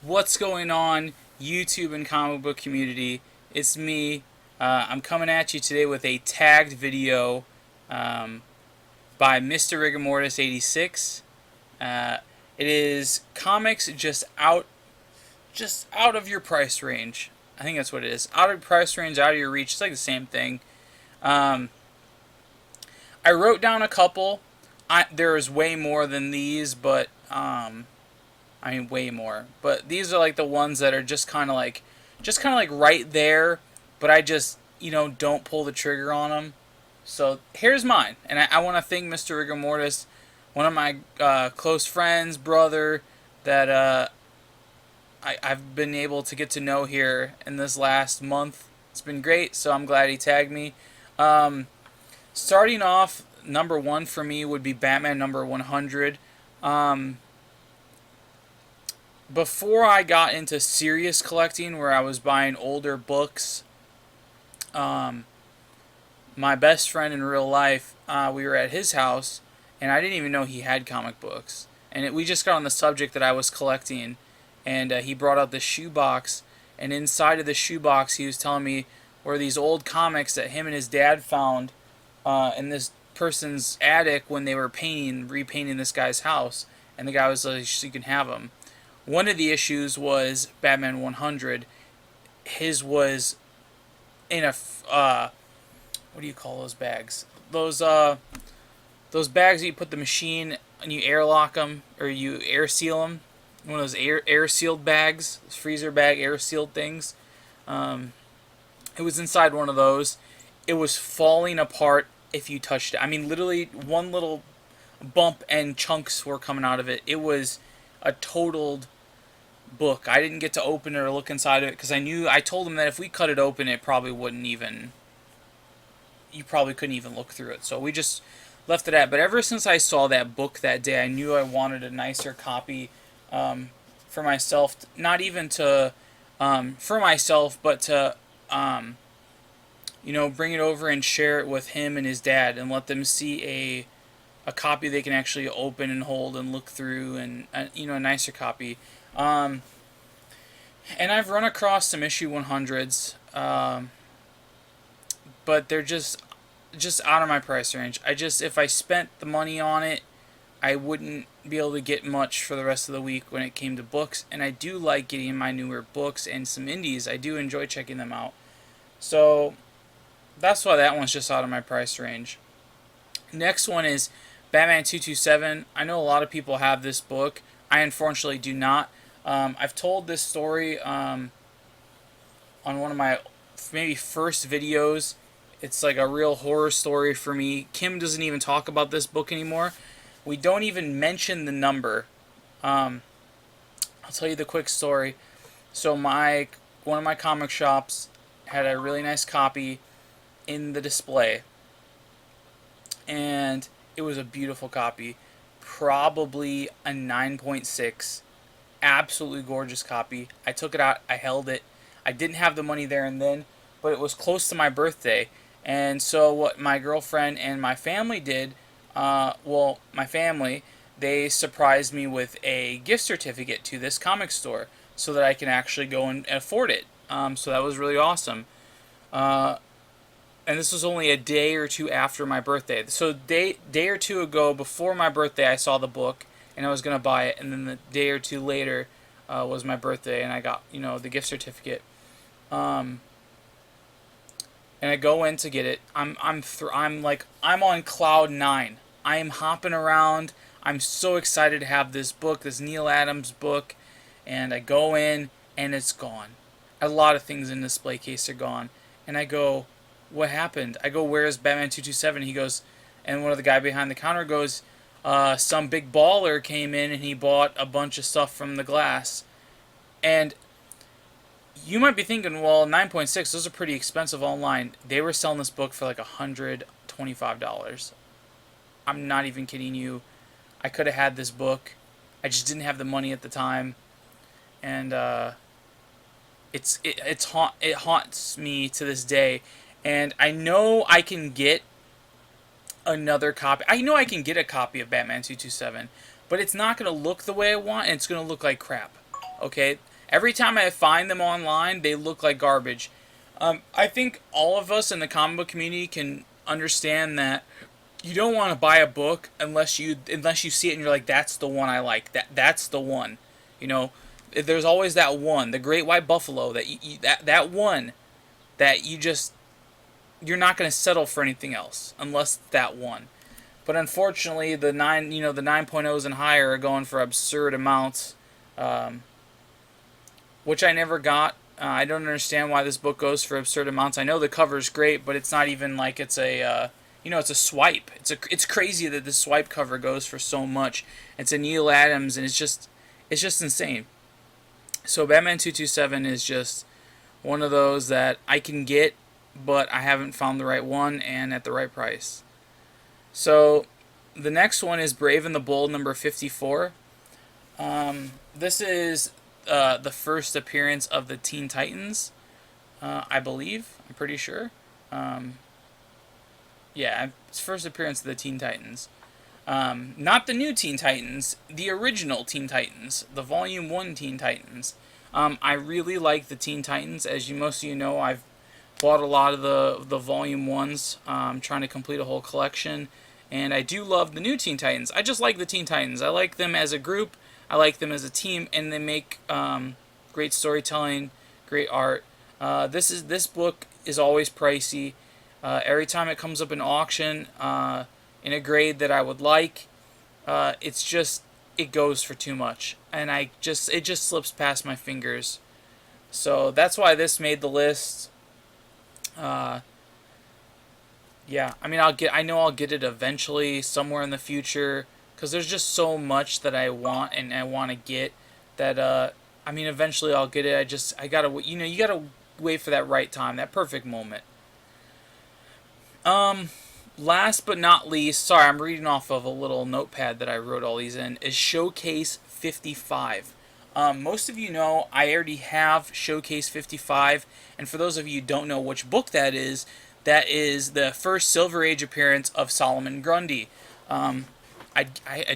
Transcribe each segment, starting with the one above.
What's going on, YouTube and comic book community? It's me. I'm coming at you today with a tagged video um, by MrRigamortis86. It is comics just out of your price range. I think that's what it is. Out of your price range, out of your reach. It's like the same thing. Um, I wrote down a couple. There is way more than these, but I mean, way more. But these are like the ones that are just kind of like right there. But I just, don't pull the trigger on them. So here's mine, and I want to thank Mr. Rigor Mortis, one of my close friends, brother, that I've been able to get to know here in this last month. It's been great, so I'm glad he tagged me. Um, Starting off, number one for me would be Batman number 100. Um, Before I got into serious collecting, where I was buying older books, um, my best friend in real life, we were at his house, and I didn't even know he had comic books. And we just got on the subject that I was collecting, and he brought out the shoebox, and inside of the shoebox, he was telling me were these old comics that him and his dad found in this person's attic when they were repainting this guy's house. And the guy was like, "So you can have them." One of the issues was Batman 100. His was in a what do you call those bags? Those bags that you put the machine and you airlock them or you air seal them. One of those air sealed bags, freezer bag air sealed things. Um, it was inside one of those. It was falling apart if you touched it. I mean, literally one little bump and chunks were coming out of it. It was a totaled book. I didn't get to open it or look inside of it because I told him that if we cut it open, it probably wouldn't even. You probably couldn't even look through it. So we just left it at. But ever since I saw that book that day, I knew I wanted a nicer copy for myself. Not even to for myself, but to bring it over and share it with him and his dad, and let them see a copy they can actually open and hold and look through, and a nicer copy. Um, and I've run across some issue 100s, but they're just out of my price range. If I spent the money on it, I wouldn't be able to get much for the rest of the week when it came to books. And I do like getting my newer books and some indies. I do enjoy checking them out. So that's why that one's just out of my price range. Next one is Batman 227. I know a lot of people have this book. I unfortunately do not. I've told this story on one of my maybe first videos. It's like a real horror story for me. Kim doesn't even talk about this book anymore. We don't even mention the number. Um, I'll tell you the quick story. So one of my comic shops had a really nice copy in the display, and it was a beautiful copy, probably a 9.6, absolutely gorgeous copy. I took it out, I held it. I didn't have the money there and then, but it was close to my birthday. And so what my girlfriend and my family did, my family, they surprised me with a gift certificate to this comic store so that I can actually go and afford it. So that was really awesome. Uh, and this was only a day or two after my birthday. So day or two ago, before my birthday, I saw the book and I was gonna buy it, and then the day or two later was my birthday, and I got the gift certificate. Um, and I go in to get it. I'm on cloud nine. I am hopping around. I'm so excited to have this book, this Neil Adams book, and I go in and it's gone. A lot of things in the display case are gone, and I go, "What happened?" I go, "Where's Batman 227?" He goes, and one of the guy behind the counter goes, "Some big baller came in and he bought a bunch of stuff from the glass." And you might be thinking, well, 9.6, those are pretty expensive online. They were selling this book for like $125. I'm not even kidding you. I could have had this book. I just didn't have the money at the time. And it haunts me to this day. And I know I can get another copy. I know I can get a copy of Batman 227, but it's not going to look the way I want, and it's going to look like crap. Okay? Every time I find them online, they look like garbage. I think all of us in the comic book community can understand that you don't want to buy a book unless you see it and you're like, that's the one I like. That's the one. You know, there's always that one, the Great White Buffalo, that one that you're not going to settle for anything else unless that one. But unfortunately, the 9.0s and higher are going for absurd amounts, which I never got. I don't understand why this book goes for absurd amounts. I know the cover's great, but it's not even like it's it's a swipe. It's crazy that the swipe cover goes for so much. It's a Neil Adams, and it's just insane. So Batman 227 is just one of those that I can get, but I haven't found the right one and at the right price. So the next one is Brave and the Bold number 54. This is the first appearance of the Teen Titans, I believe. I'm pretty sure. Yeah, it's first appearance of the Teen Titans. Not the new Teen Titans, the original Teen Titans, the Volume 1 Teen Titans. I really like the Teen Titans. As most of you know, I've bought a lot of the Volume 1s, trying to complete a whole collection. And I do love the new Teen Titans. I just like the Teen Titans. I like them as a group. I like them as a team. And they make great storytelling, great art. This book is always pricey. Every time it comes up in auction in a grade that I would like, it goes for too much, and it just slips past my fingers. So that's why this made the list. Yeah, I mean, I know I'll get it eventually somewhere in the future, because there's just so much that I want and I want to get that I mean, eventually I'll get it. I gotta, you gotta wait for that right time, that perfect moment. Last but not least, sorry, I'm reading off of a little notepad that I wrote all these in, is Showcase 55. Most of you know I already have Showcase 55, and for those of you who don't know which book that is the first Silver Age appearance of Solomon Grundy. I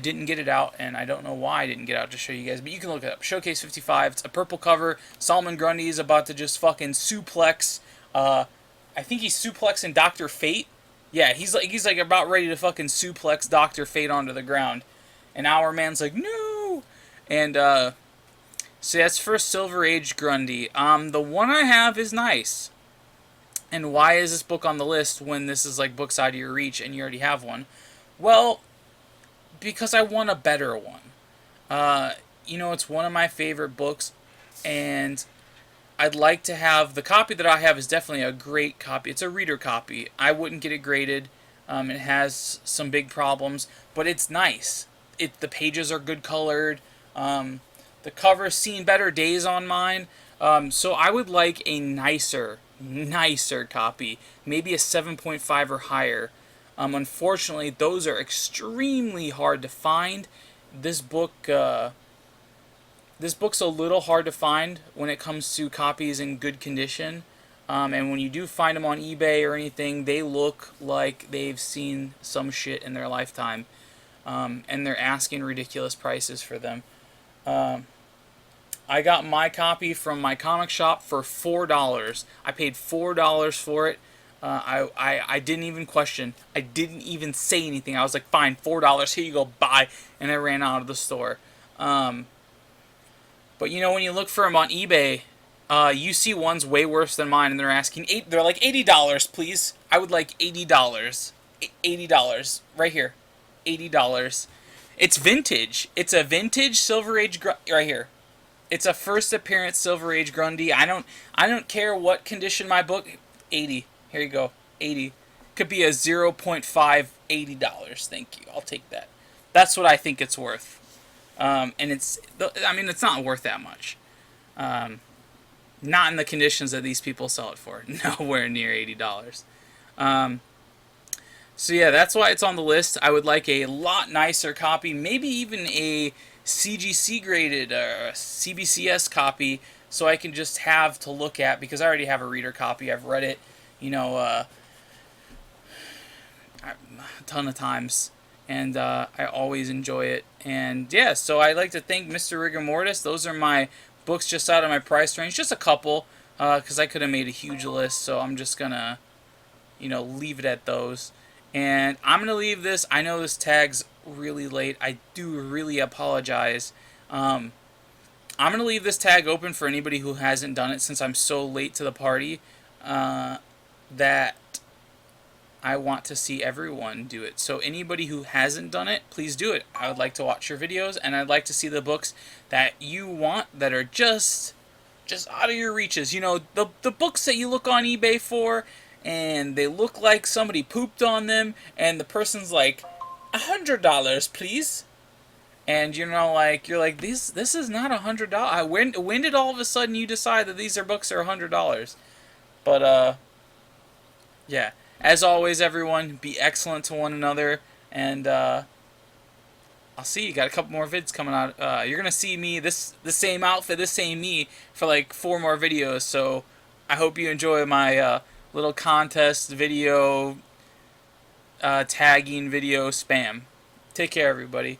didn't get it out, and I don't know why I didn't get it out to show you guys, but you can look it up. Showcase 55, it's a purple cover. Solomon Grundy is about to just fucking suplex, I think he's suplexing Dr. Fate. Yeah, he's like about ready to fucking suplex Dr. Fate onto the ground. And Our Man's like, no! And, so that's first Silver Age Grundy. The one I have is nice. And why is this book on the list when this is like books out of your reach and you already have one? Well, because I want a better one. It's one of my favorite books, and I'd like to have, the copy that I have is definitely a great copy. It's a reader copy. I wouldn't get it graded. It has some big problems, but it's nice. The pages are good colored. The cover's seen better days on mine. So I would like a nicer copy, maybe a 7.5 or higher. Unfortunately, those are extremely hard to find. This book's a little hard to find when it comes to copies in good condition. And when you do find them on eBay or anything, they look like they've seen some shit in their lifetime. And they're asking ridiculous prices for them. I got my copy from my comic shop for $4. I paid $4 for it. I didn't even question. I didn't even say anything. I was like, fine, $4, here you go, buy. And I ran out of the store. But when you look for them on eBay, you see ones way worse than mine, and they're asking they're like $80, please. I would like $80. $80 right here. $80. It's vintage. It's a vintage Silver Age right here. It's a first appearance Silver Age Grundy. I don't care what condition my book. 80. Here you go. 80. Could be a 0.5 $80. Thank you. I'll take that. That's what I think it's worth. And it's not worth that much. Not in the conditions that these people sell it for. Nowhere near $80. So yeah, that's why it's on the list. I would like a lot nicer copy, maybe even a CGC graded CBCS copy, so I can just have to look at, because I already have a reader copy. I've read it, a ton of times, and I always enjoy it. And yeah, so I'd like to thank Mr. Rigamortis. Those are my books just out of my price range, just a couple, because I could have made a huge list. So I'm just gonna, leave it at those. And I'm gonna leave this. I know this tag's really late. I do really apologize. I'm gonna leave this tag open for anybody who hasn't done it, since I'm so late to the party. That I want to see everyone do it. So anybody who hasn't done it, please do it. I would like to watch your videos, and I'd like to see the books that you want that are just out of your reaches. The books that you look on eBay for, and they look like somebody pooped on them, and the person's like, $100, please. And you're like, this is not $100. When did all of a sudden you decide that these books are $100? But yeah. As always, everyone, be excellent to one another, and I'll see you. Got a couple more vids coming out. You're gonna see me the same outfit, this same me for like 4 more videos. So I hope you enjoy my little contest video, tagging video spam. Take care, everybody.